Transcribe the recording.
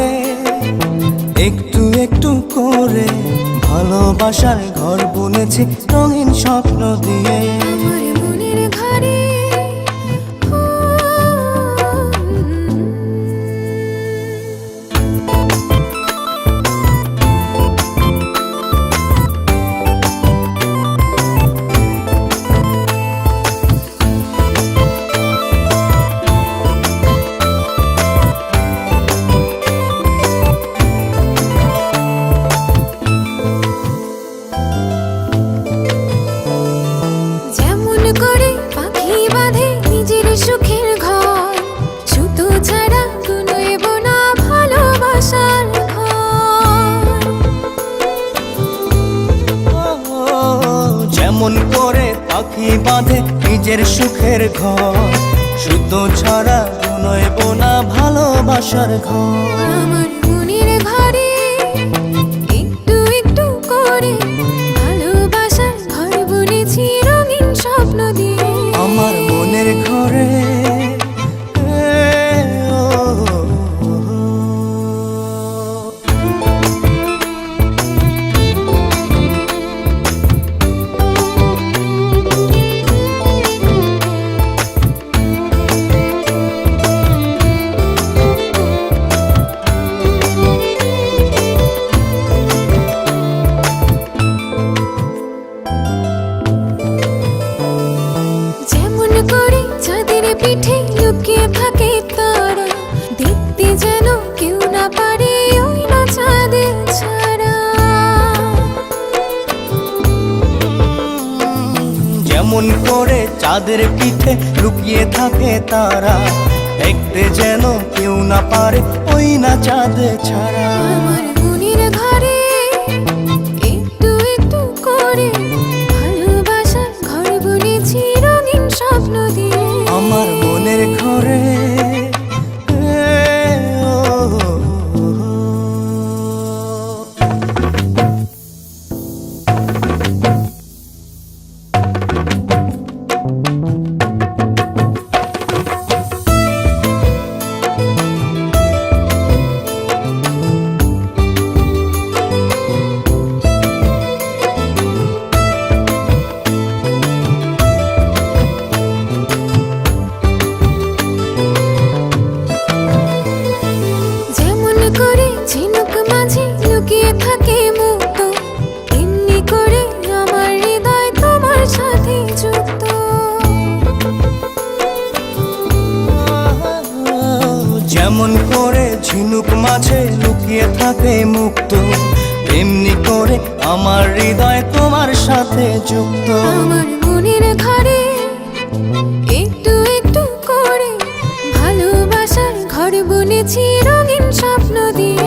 ঘরে একটু একটু করে ভালোবাসার ঘর বুনেছি রঙিন স্বপ্ন দিয়ে। আমার মনের ঘরে যেমন করে পাখি বাঁধে নিজের সুখের ঘর, সুতো ছাড়া বুনইব না ভালোবাসার ঘর। আমার মনের ঘরে একটু একটু করে ভালোবাসার ঘর বুনেছি রঙিন স্বপ্ন দিয়ে। আমার মনের ঘরে পিঠে লুকিয়ে থাকে তারা, দেখতে যেন কেউ না পারে ওই না চাঁদের ছাড়া। যেমন করে চাঁদের পিঠে লুকিয়ে থাকে তারা, দেখতে যেন কেউ না পারে ওই না চাঁদের ছাড়া। আমার মনের ঘরে একটু একটু করে ভালোবাসার ঘর বুনেছি রঙিন স্বপ্ন দিয়ে। আমার মনের ঘরে যেমন করে ঝিনুক মাঝে লুকিয়ে থাকে মুক্ত, এমনি করে আমার হৃদয় তোমার সাথে যুক্ত। আমার মনের ঘরে একটু একটু করে ভালোবাসার ঘর বুনেছি রঙিন স্বপ্ন দিয়ে।